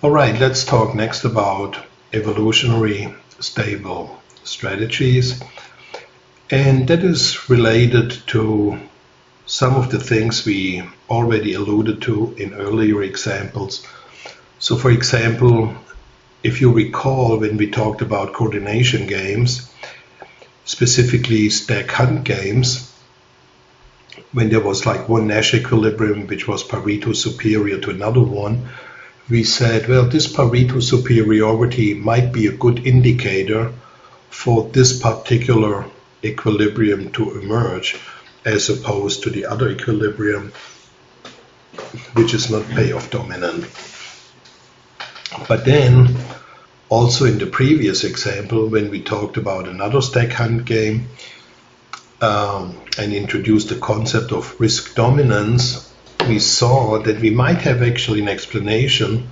All right, let's talk next about evolutionary stable strategies. And that is related to some of the things we already alluded to in earlier examples. So for example, if you recall when we talked about coordination games, specifically stack hunt games, when there was like one Nash equilibrium which was Pareto superior to another one, we said, well, this Pareto superiority might be a good indicator for this particular equilibrium to emerge, as opposed to the other equilibrium, which is not payoff dominant. But then, also in the previous example, when we talked about another stack hunt game and introduced the concept of risk dominance, we saw that we might have actually an explanation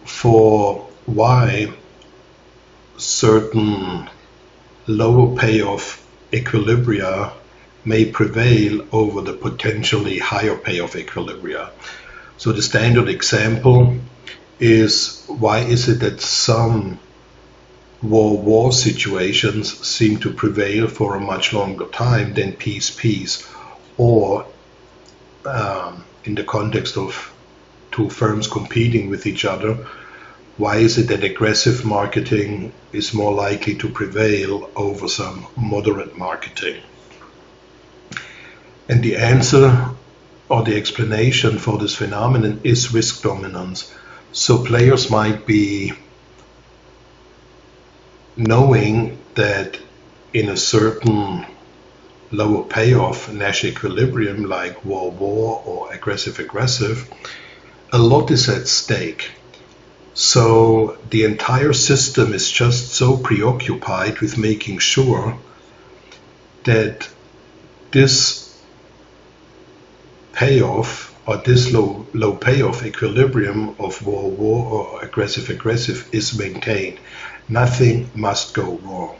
for why certain lower payoff equilibria may prevail over the potentially higher payoff equilibria. So the standard example is, why is it that some war situations seem to prevail for a much longer time than peace, or in the context of two firms competing with each other, why is it that aggressive marketing is more likely to prevail over some moderate marketing? And the answer or the explanation for this phenomenon is risk dominance. So players might be knowing that in a certain lower payoff Nash equilibrium like war or aggressive, a lot is at stake. So the entire system is just so preoccupied with making sure that this payoff or this low payoff equilibrium of war or aggressive is maintained. Nothing must go wrong.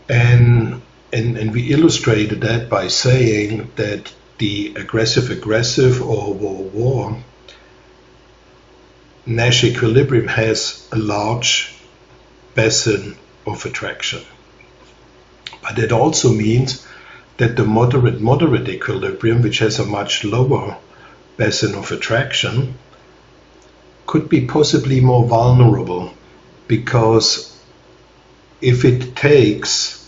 And we illustrated that by saying that the aggressive or war Nash equilibrium has a large basin of attraction. But that also means that the moderate equilibrium, which has a much lower basin of attraction, could be possibly more vulnerable, because if it takes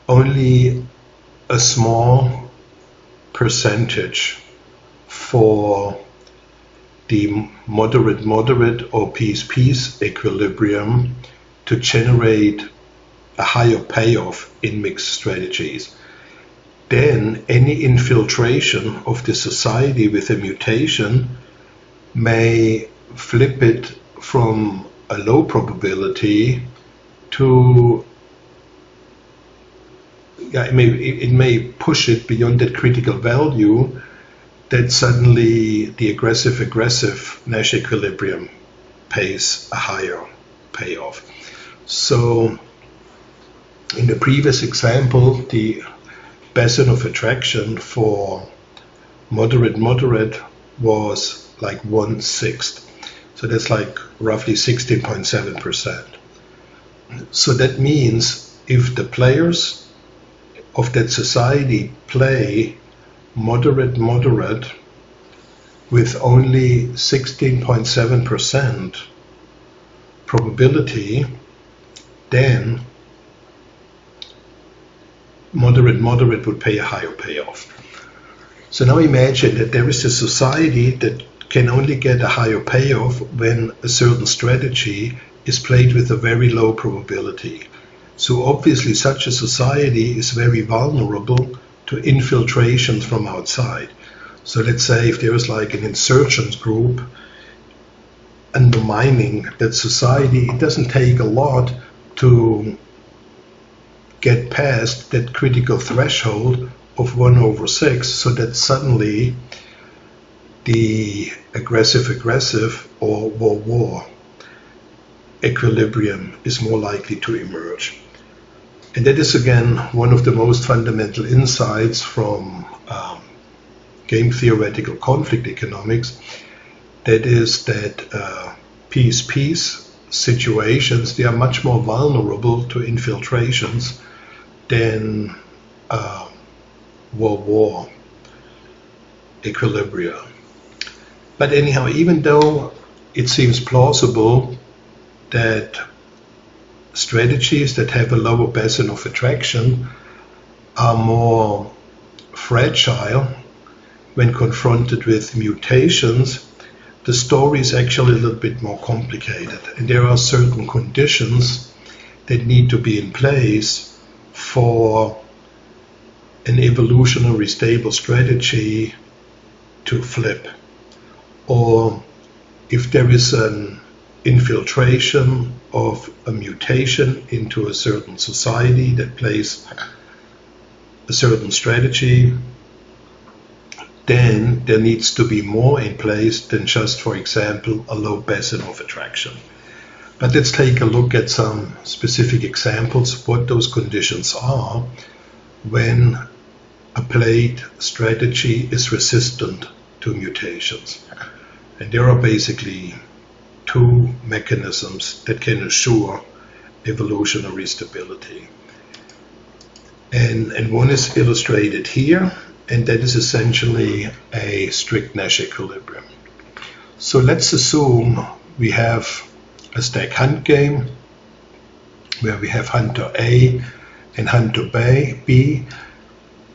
only a small percentage for the moderate or peace equilibrium to generate a higher payoff in mixed strategies, then any infiltration of the society with a mutation may flip it from a low probability to, it may push it beyond that critical value, that suddenly the aggressive Nash equilibrium pays a higher payoff. So in the previous example, the basin of attraction for moderate was like 1/6. So that's like roughly 16.7%. So that means if the players of that society play moderate with only 16.7% probability, then moderate would pay a higher payoff. So now imagine that there is a society that can only get a higher payoff when a certain strategy is played with a very low probability. So obviously such a society is very vulnerable to infiltrations from outside. So let's say if there is like an insurgent group undermining that society, it doesn't take a lot to get past that critical threshold of 1/6, so that suddenly the aggressive or war equilibrium is more likely to emerge. And that is again one of the most fundamental insights from game theoretical conflict economics, That is that peace-peace situations, they are much more vulnerable to infiltrations than war equilibria. But anyhow, even though it seems plausible that strategies that have a lower basin of attraction are more fragile when confronted with mutations, the story is actually a little bit more complicated. And there are certain conditions that need to be in place for an evolutionary stable strategy to flip. Or if there is an infiltration of a mutation into a certain society that plays a certain strategy, then there needs to be more in place than just, for example, a low basin of attraction. But let's take a look at some specific examples of what those conditions are when a played strategy is resistant to mutations. And there are basically two mechanisms that can assure evolutionary stability. And one is illustrated here, and that is essentially a strict Nash equilibrium. So let's assume we have a stack hunt game where we have hunter A and hunter B,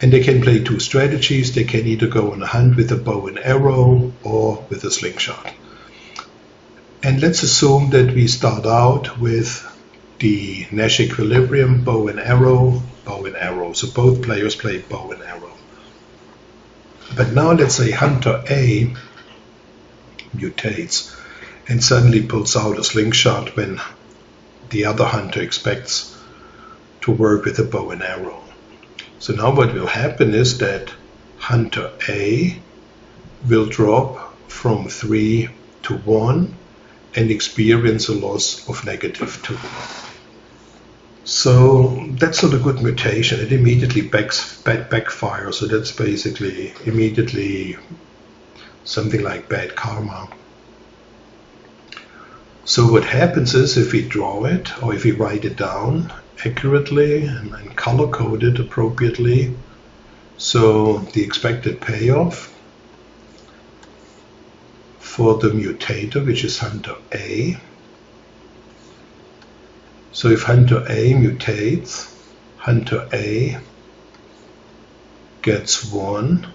and they can play two strategies. They can either go on a hunt with a bow and arrow or with a slingshot. And let's assume that we start out with the Nash equilibrium, bow and arrow, bow and arrow. So both players play bow and arrow. But now let's say hunter A mutates and suddenly pulls out a slingshot when the other hunter expects to work with a bow and arrow. So now what will happen is that hunter A will drop from 3 to 1 and experience a loss of -2. So that's not a good mutation. It immediately backfires. So that's basically immediately something like bad karma. So what happens is, if we draw it or if we write it down accurately and color code it appropriately, so the expected payoff for the mutator, which is hunter A. So if hunter A mutates, hunter A gets 1,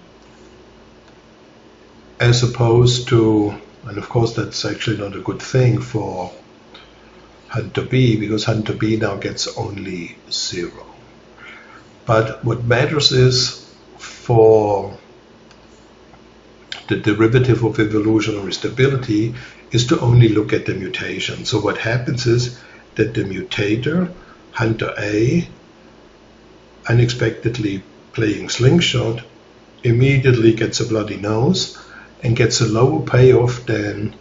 as opposed to, and of course that's actually not a good thing for hunter B, because hunter B now gets only 0. But what matters is, for the derivative of evolutionary stability, is to only look at the mutation. So what happens is that the mutator, hunter A, unexpectedly playing slingshot, immediately gets a bloody nose and gets a lower payoff than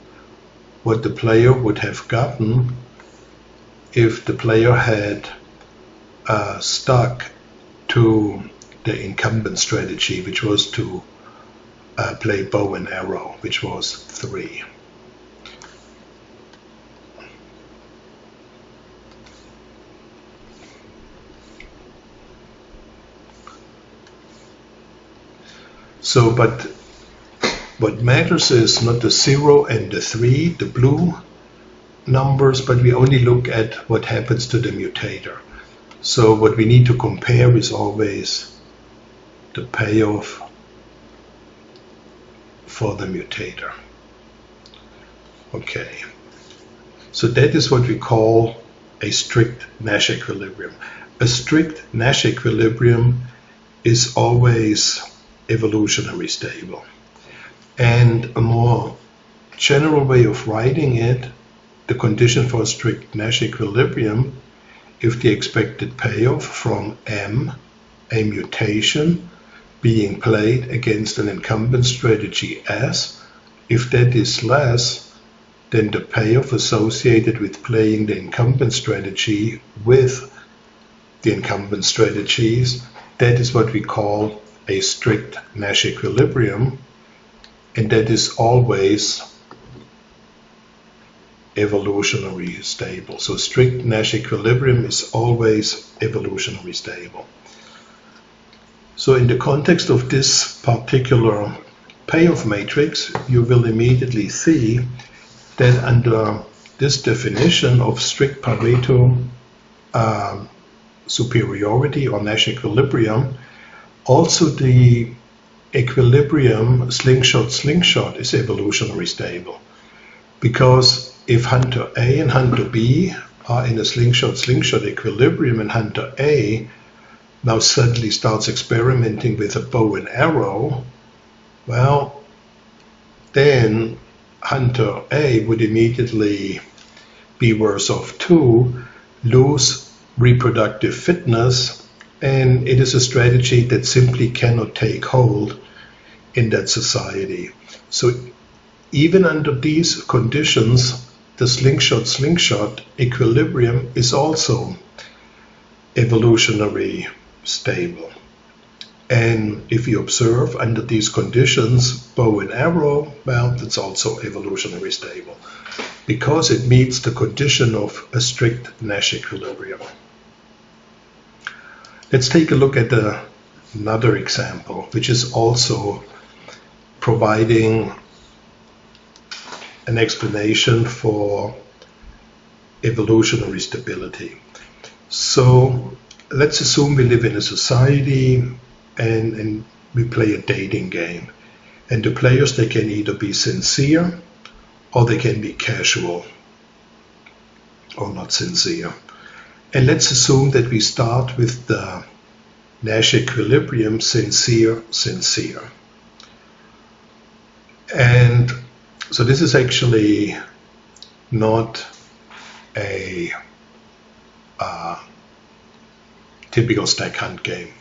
what the player would have gotten if the player had stuck to the incumbent strategy, which was to play bow and arrow, which was 3. So, but what matters is not the 0 and the 3, the blue numbers, but we only look at what happens to the mutator. So what we need to compare is always the payoff for the mutator. Okay, so that is what we call a strict Nash equilibrium. A strict Nash equilibrium is always evolutionary stable. And a more general way of writing it, the condition for a strict Nash equilibrium, if the expected payoff from M, a mutation, being played against an incumbent strategy S, if that is less than the payoff associated with playing the incumbent strategy with the incumbent strategies, that is what we call a strict Nash equilibrium, and that is always evolutionary stable. So strict Nash equilibrium is always evolutionary stable. So in the context of this particular payoff matrix, you will immediately see that under this definition of strict Pareto superiority or Nash equilibrium, also the equilibrium slingshot is evolutionary stable. Because if hunter A and hunter B are in a slingshot equilibrium, and hunter A now suddenly starts experimenting with a bow and arrow, well, then hunter A would immediately be worse off too, lose reproductive fitness, and it is a strategy that simply cannot take hold in that society. So even under these conditions, the slingshot equilibrium is also evolutionary stable. And if you observe under these conditions, bow and arrow, well, that's also evolutionary stable, because it meets the condition of a strict Nash equilibrium. Let's take a look at another example, which is also providing an explanation for evolutionary stability. So let's assume we live in a society and we play a dating game. And the players, they can either be sincere or they can be casual or not sincere. And let's assume that we start with the Nash equilibrium sincere. And so this is actually not a typical stack hunt game.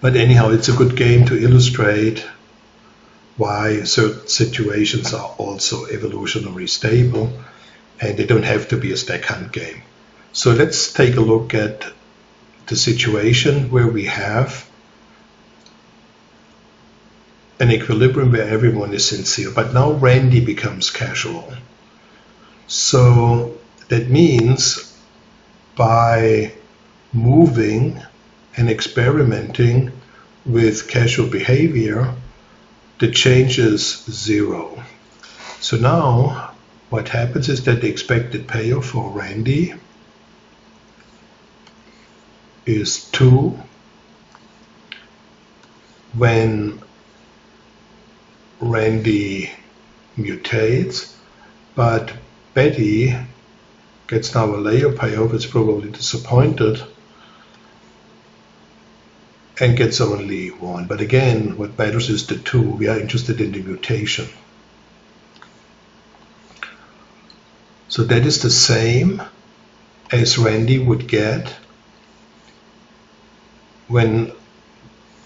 But anyhow, it's a good game to illustrate why certain situations are also evolutionary stable, and they don't have to be a stack hunt game. So let's take a look at the situation where we have an equilibrium where everyone is sincere, but now Randy becomes casual. So that means by moving and experimenting with casual behavior, the change is 0. So now what happens is that the expected payoff for Randy is 2 when Randy mutates, but Betty gets now a layer payoff, it's probably disappointed, and gets only 1. But again, what matters is the 2. We are interested in the mutation. So that is the same as Randy would get when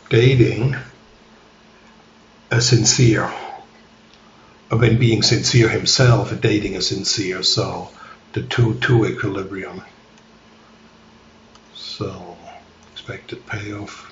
dating a sincere, or when being sincere himself and dating a sincere. So the 2-2 equilibrium. So expected payoff.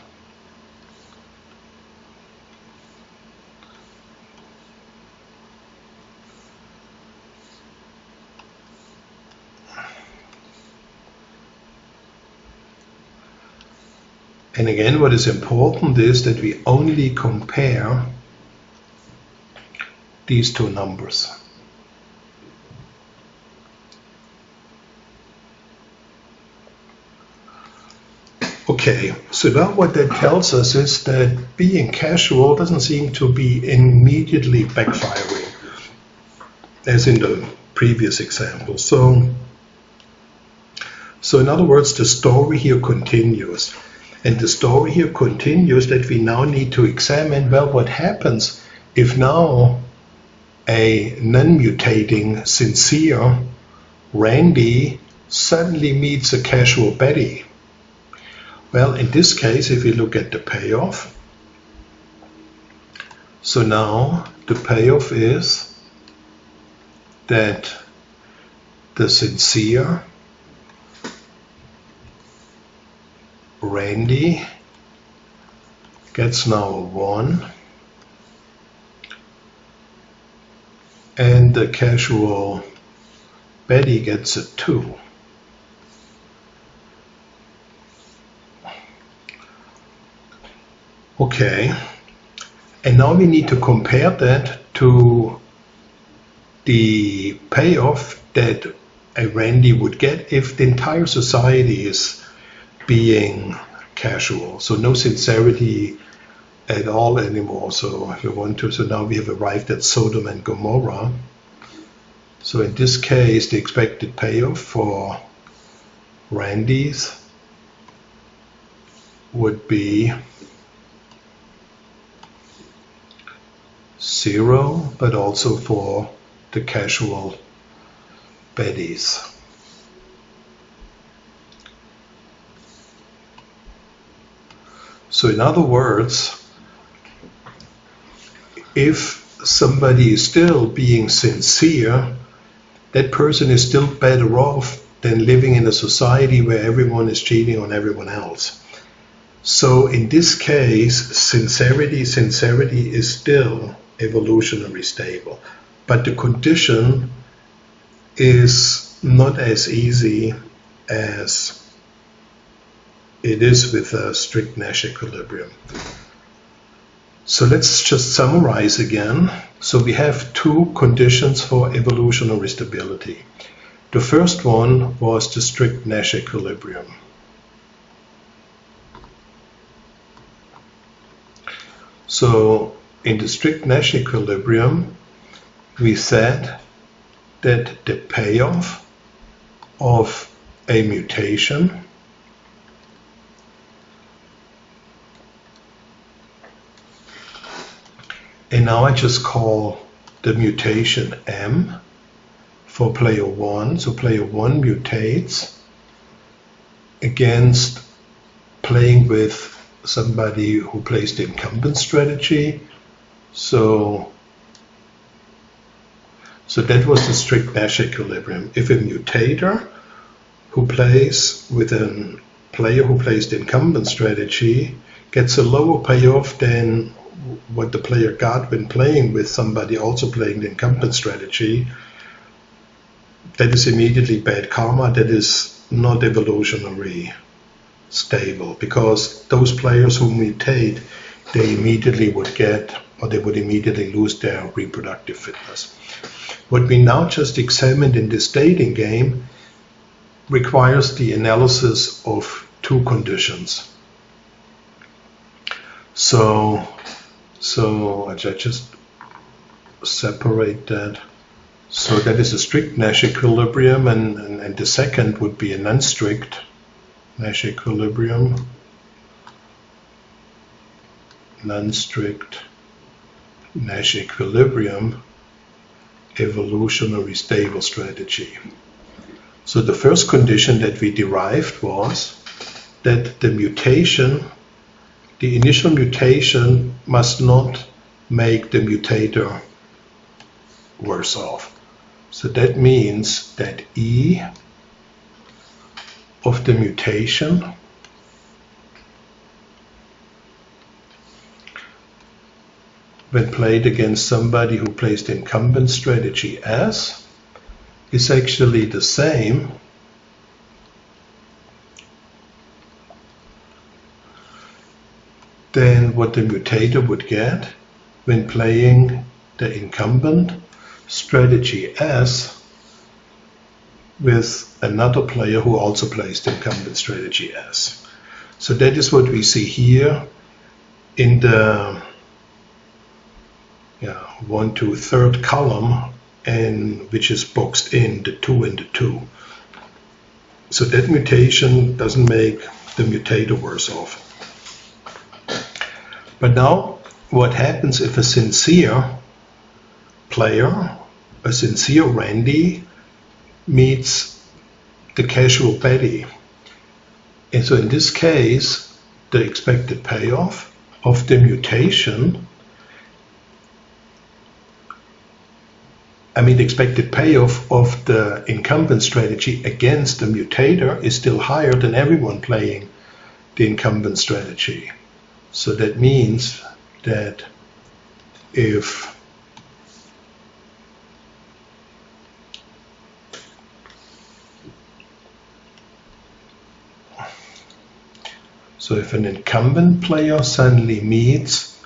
And again, what is important is that we only compare these two numbers. Okay, so now what that tells us is that being casual doesn't seem to be immediately backfiring, as in the previous example. So in other words, the story here continues. And the story here continues that we now need to examine, well, what happens if now a non-mutating, sincere Randy suddenly meets a casual Betty? Well, in this case, if we look at the payoff, so now the payoff is that the sincere Randy gets now a 1, and the casual Betty gets a 2. Okay, and now we need to compare that to the payoff that a Randy would get if the entire society is being casual, so no sincerity at all anymore. So if you want to, so now we have arrived at Sodom and Gomorrah. So in this case, the expected payoff for Randy's would be 0, but also for the casual Betty's. So in other words, if somebody is still being sincere, that person is still better off than living in a society where everyone is cheating on everyone else. So in this case, sincerity is still evolutionary stable, but the condition is not as easy as it is with a strict Nash equilibrium. So let's just summarize again. So we have 2 conditions for evolutionary stability. The first one was the strict Nash equilibrium. So in the strict Nash equilibrium, we said that the payoff of a mutation and now I just call the mutation M for player 1. So player 1 mutates against playing with somebody who plays the incumbent strategy. So that was the strict Nash equilibrium. If a mutator who plays with a player who plays the incumbent strategy gets a lower payoff than what the player got when playing with somebody also playing the incumbent strategy, that is immediately bad karma. That is not evolutionary stable, because those players who mutate, they immediately would get, or they would immediately lose their reproductive fitness. What we now just examined in this dating game requires the analysis of 2 conditions. So I just separate that. So that is a strict Nash equilibrium, and the second would be a non-strict Nash equilibrium. Non-strict Nash equilibrium, evolutionary stable strategy. So the first condition that we derived was that the mutation, the initial mutation, must not make the mutator worse off. So that means that E of the mutation when played against somebody who plays the incumbent strategy S is actually the same than what the mutator would get when playing the incumbent strategy S with another player who also plays the incumbent strategy S. So that is what we see here in the 1 to 3rd column, and which is boxed in the 2 and the 2. So that mutation doesn't make the mutator worse off. But now what happens if a sincere player, a sincere Randy, meets the casual Betty? And so in this case, the expected payoff of the mutation, the expected payoff of the incumbent strategy against the mutator is still higher than everyone playing the incumbent strategy. So that means that if So if an incumbent player suddenly meets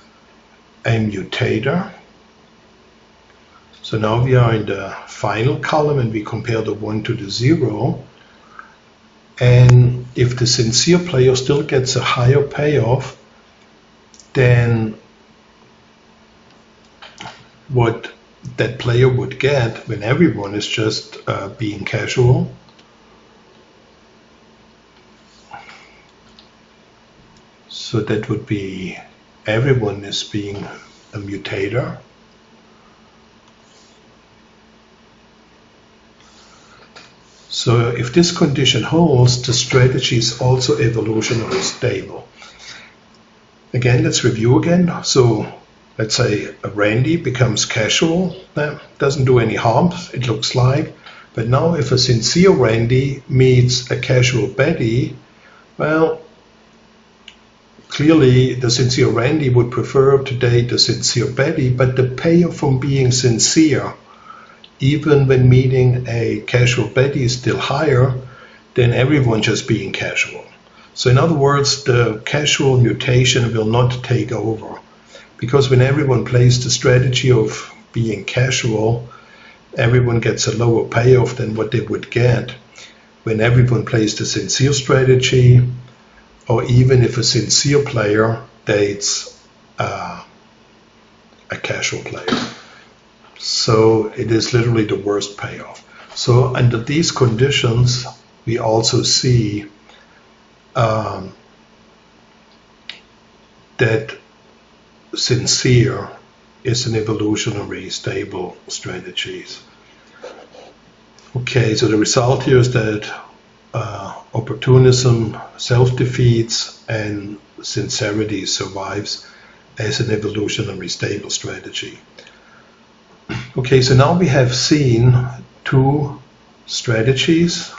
a mutator, so now we are in the final column and we compare the 1 to the 0. And if the sincere player still gets a higher payoff than what that player would get when everyone is just being casual, so that would be everyone is being a mutator. So if this condition holds, the strategy is also evolutionarily stable. Again, let's review again. So let's say a Randy becomes casual. That doesn't do any harm, it looks like. But now if a sincere Randy meets a casual Betty, well, clearly the sincere Randy would prefer to date the sincere Betty, but the payoff from being sincere, even when meeting a casual Betty, is still higher than everyone just being casual. So in other words, the casual mutation will not take over, because when everyone plays the strategy of being casual, everyone gets a lower payoff than what they would get when everyone plays the sincere strategy, or even if a sincere player dates a casual player. So it is literally the worst payoff. So under these conditions, we also see that sincere is an evolutionary stable strategy. Okay, so the result here is that opportunism self-defeats and sincerity survives as an evolutionary stable strategy. Okay, so now we have seen two strategies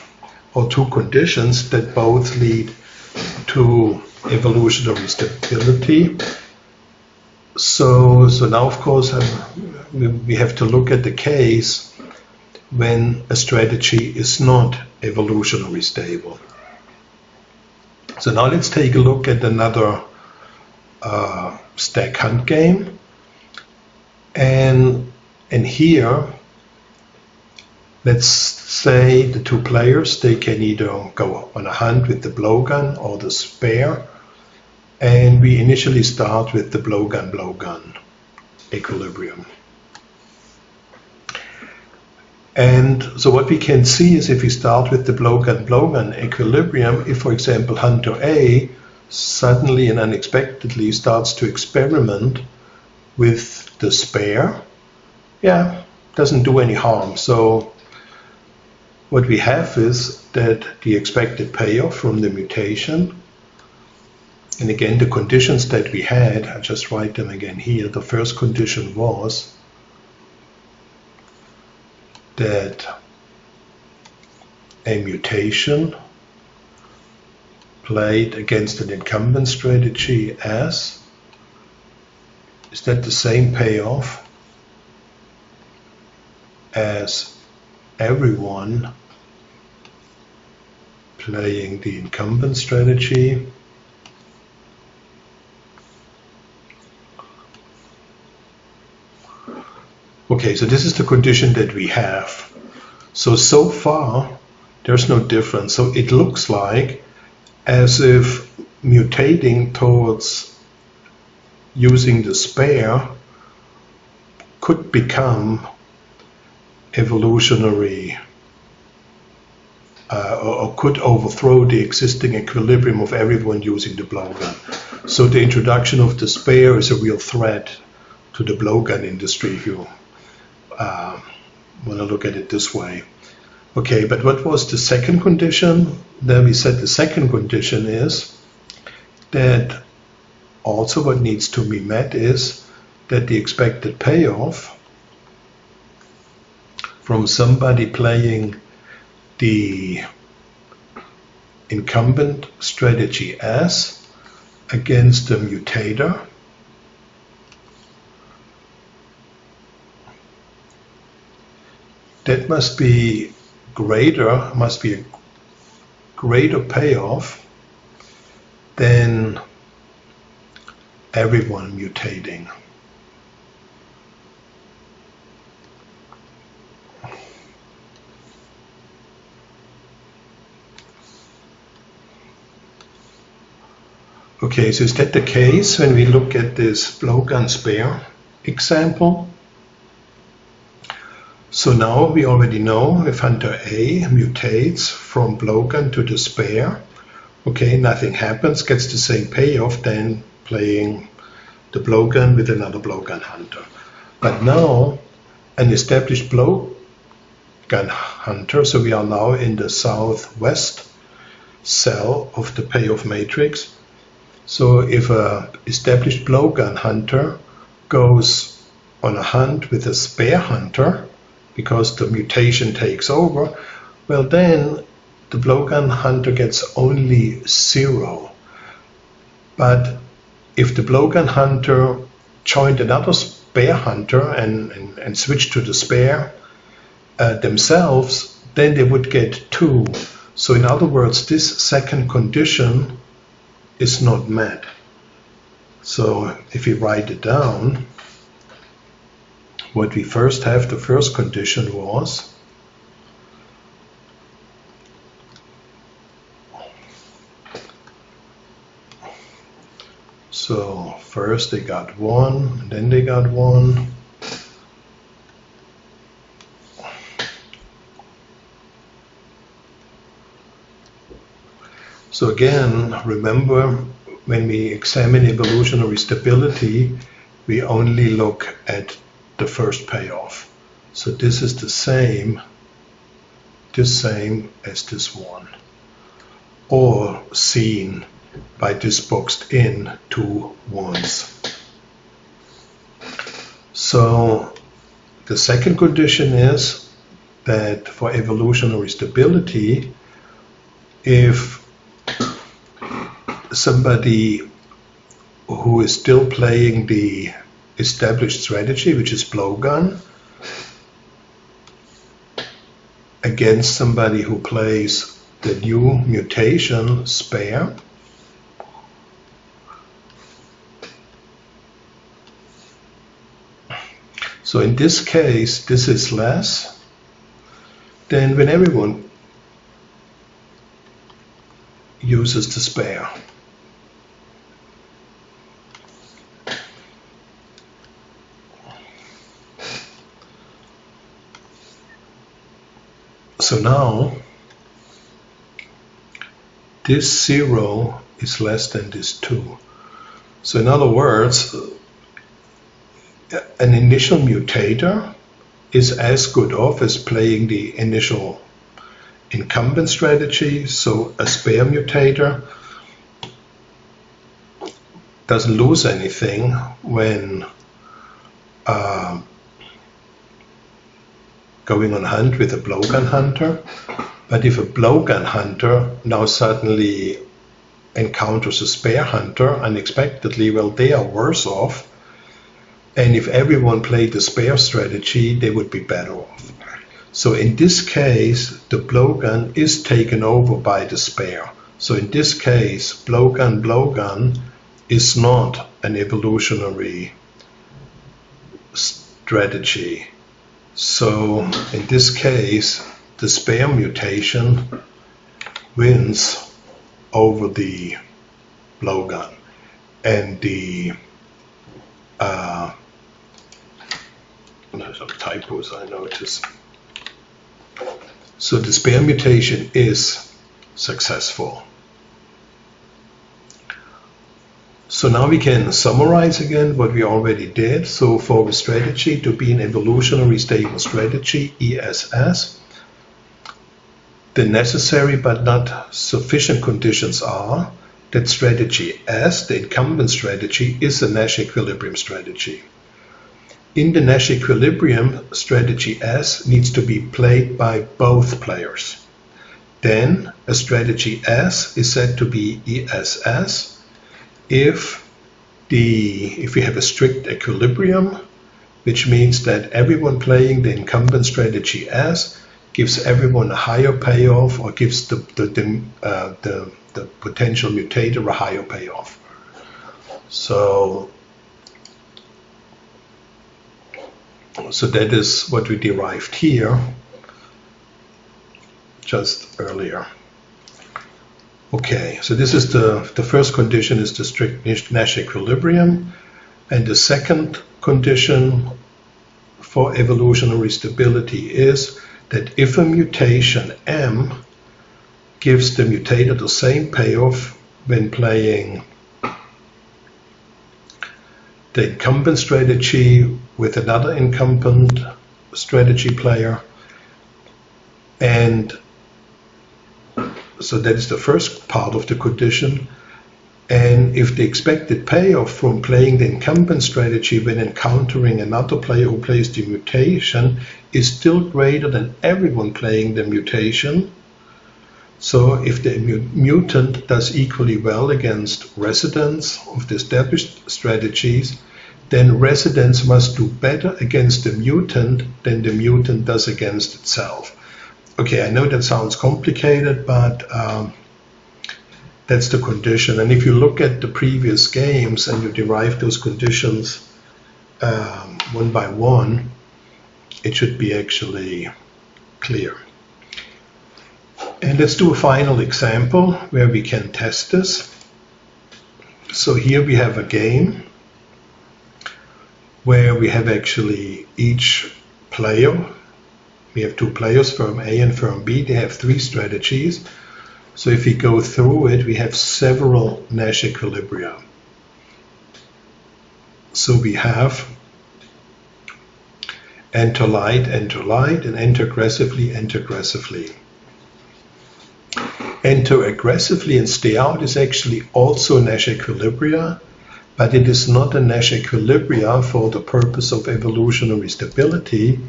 or two conditions that both lead to evolutionary stability. So now, of course, we have to look at the case when a strategy is not evolutionary stable. So now let's take a look at another stack hunt game. And here, let's say the two players, they can either go on a hunt with the blowgun or the spare. And we initially start with the blowgun equilibrium. And so what we can see is if we start with the blowgun equilibrium, if, for example, hunter A suddenly and unexpectedly starts to experiment with the spare, doesn't do any harm. So what we have is that the expected payoff from the mutation, and again the conditions that we had, I just write them again here. The first condition was that a mutation played against an incumbent strategy is that the same payoff as everyone playing the incumbent strategy Okay, so this is the condition that we have. So far, there's no difference. So it looks like as if mutating towards using the spare could become evolutionary or could overthrow the existing equilibrium of everyone using the blowgun. So the introduction of the spare is a real threat to the blowgun industry, if you want to look at it this way. Okay, but what was the second condition? Then we said the second condition is that also what needs to be met is that the expected payoff from somebody playing the incumbent strategy S against the mutator that must be a greater payoff then everyone mutating. Okay, so is that the case when we look at this blowgun spare example? So now we already know if hunter A mutates from blowgun to the spare, okay, nothing happens, gets the same payoff than playing the blowgun with another blowgun hunter. But now an established blowgun hunter, so we are now in the southwest cell of the payoff matrix. So if an established blowgun hunter goes on a hunt with a spare hunter, because the mutation takes over, well then the blowgun hunter gets only 0. But if the blowgun hunter joined another spare hunter and switched to the spare themselves, then they would get 2. So in other words, this second condition is not met. So if we write it down, what we first have, the first condition was so first they got 1, and then they got 1. So again, remember, when we examine evolutionary stability, we only look at the first payoff. So this is the same as this one, or seen by this boxed in 2 ones. So the second condition is that for evolutionary stability, if somebody who is still playing the established strategy, which is blowgun, against somebody who plays the new mutation spare, so in this case this is less than when everyone uses the spare. So now this 0 is less than this 2. So in other words, an initial mutator is as good off as playing the initial incumbent strategy. So a spare mutator doesn't lose anything when going on hunt with a blowgun hunter. But if a blowgun hunter now suddenly encounters a spare hunter unexpectedly, well, they are worse off. And if everyone played the spare strategy, they would be better off. So in this case, the blowgun is taken over by the spare. So in this case, blowgun is not an evolutionary strategy. So in this case, the spare mutation wins over the blowgun, and the there's some typos I noticed. So the spare mutation is successful. So now we can summarize again what we already did. So for a strategy to be an evolutionary stable strategy, ESS, the necessary but not sufficient conditions are that strategy S, the incumbent strategy, is a Nash equilibrium strategy. In the Nash equilibrium, strategy S needs to be played by both players. Then a strategy S is said to be ESS if we have a strict equilibrium, which means that everyone playing the incumbent strategy S gives everyone a higher payoff, or gives the the potential mutator a higher payoff. So that is what we derived here just earlier. Okay, so this is the first condition is the strict Nash equilibrium, and the second condition for evolutionary stability is that if a mutation M gives the mutator the same payoff when playing the incumbent strategy with another incumbent strategy player, and so that is the first part of the condition. And if the expected payoff from playing the incumbent strategy when encountering another player who plays the mutation is still greater than everyone playing the mutation, so if the mutant does equally well against residents of the established strategies, then residents must do better against the mutant than the mutant does against itself. Okay, I know that sounds complicated, but that's the condition. And if you look at the previous games and you derive those conditions one by one, it should be actually clear. And let's do a final example where we can test this. So here we have a game where we have actually each player. We have two players, firm A and firm B. They have three strategies. So if we go through it, we have several Nash equilibria. So we have enter light, and enter aggressively, enter aggressively. Enter aggressively and stay out is actually also Nash equilibria, but it is not a Nash equilibria for the purpose of evolutionary stability,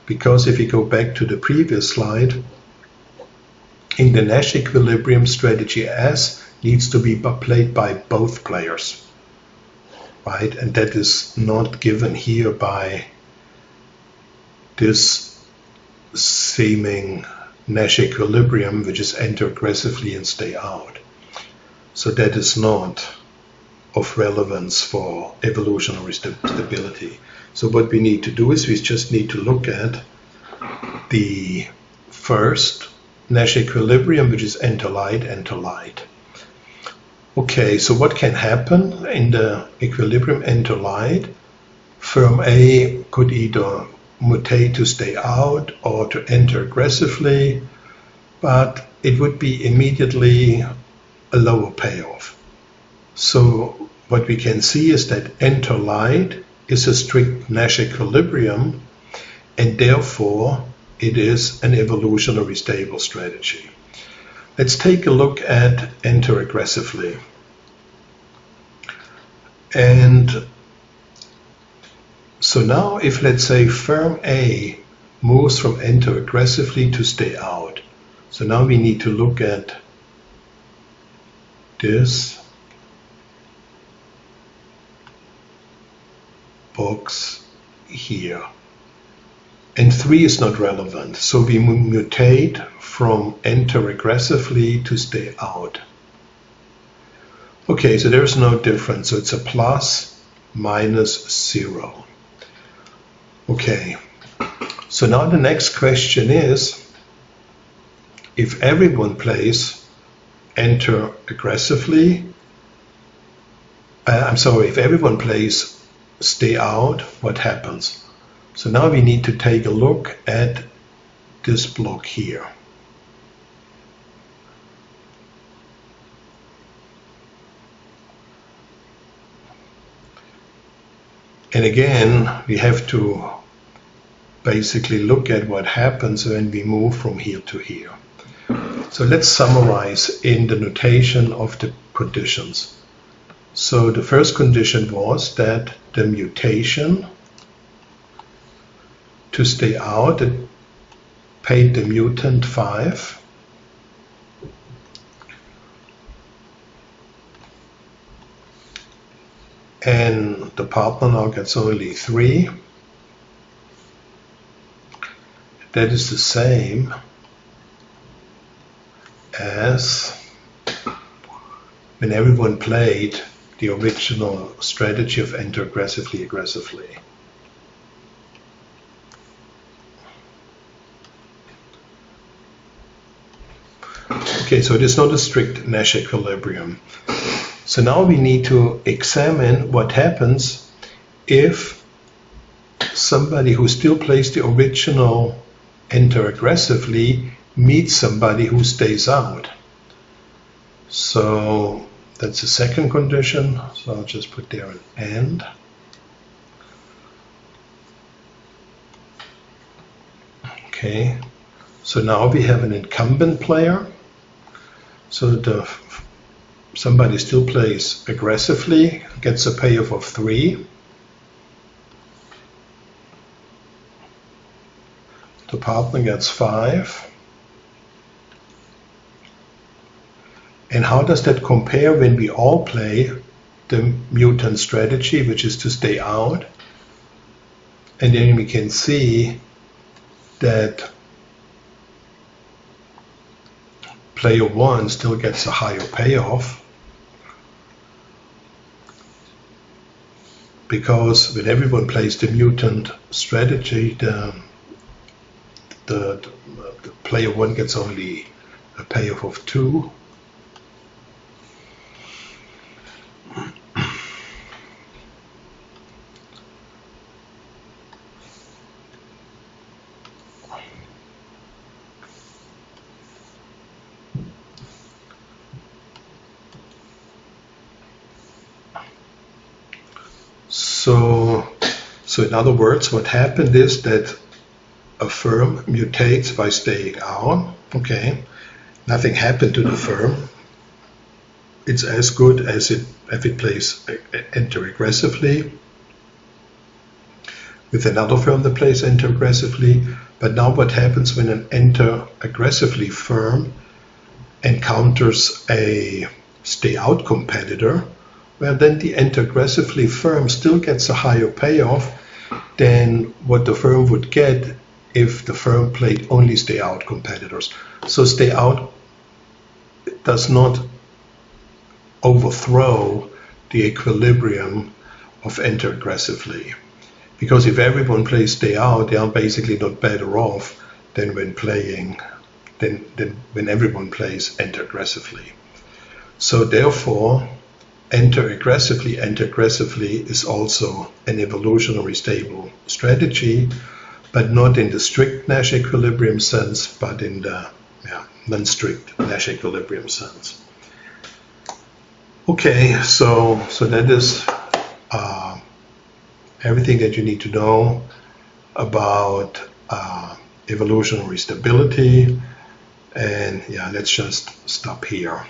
because if we go back to the previous slide, in the Nash equilibrium, strategy S needs to be played by both players, right? And that is not given here by this seeming Nash equilibrium, which is enter aggressively and stay out. So that is not of relevance for evolutionary stability. So what we need to do is we just need to look at the first Nash equilibrium, which is enter light, enter light. Okay, so what can happen in the equilibrium enter light? Firm A could either mutate to stay out or to enter aggressively, but it would be immediately a lower payoff. So what we can see is that enter light is a strict Nash equilibrium, and therefore it is an evolutionary stable strategy. Let's take a look at enter aggressively. And so now if, let's say, firm A moves from enter aggressively to stay out, so now we need to look at this box here. And 3 is not relevant, so we mutate from enter aggressively to stay out. Okay, so there's no difference, so it's a plus, minus, 0. Okay, so now the next question is, if everyone plays enter aggressively, if everyone plays stay out, what happens? So now we need to take a look at this block here. And again, we have to basically look at what happens when we move from here to here. So let's summarize in the notation of the conditions. So the first condition was that the mutation to stay out, it paid the mutant 5. And the partner now gets only 3. That is the same as when everyone played the original strategy of enter aggressively, aggressively. Okay, so it is not a strict Nash equilibrium. So now we need to examine what happens if somebody who still plays the original enter aggressively meets somebody who stays out. So that's the second condition. So I'll just put there an AND. Okay, so now we have an incumbent player. So somebody still plays aggressively, gets a payoff of 3. The partner gets 5. And how does that compare when we all play the mutant strategy, which is to stay out? And then we can see that player 1 still gets a higher payoff, because when everyone plays the mutant strategy, the player 1 gets only a payoff of 2. So in other words, what happened is that a firm mutates by staying out. Okay, nothing happened to the firm. It's as good as if it plays enter aggressively with another firm that plays enter aggressively. But now what happens when an enter aggressively firm encounters a stay out competitor? Well, then the enter aggressively firm still gets a higher payoff than what the firm would get if the firm played only stay out competitors. So stay out does not overthrow the equilibrium of enter aggressively, because if everyone plays stay out, they are basically not better off than when everyone plays enter aggressively. So therefore, enter aggressively is also an evolutionary stable strategy, but not in the strict Nash equilibrium sense, but in the non-strict Nash equilibrium sense. Okay, so that is everything that you need to know about evolutionary stability. And yeah, let's just stop here.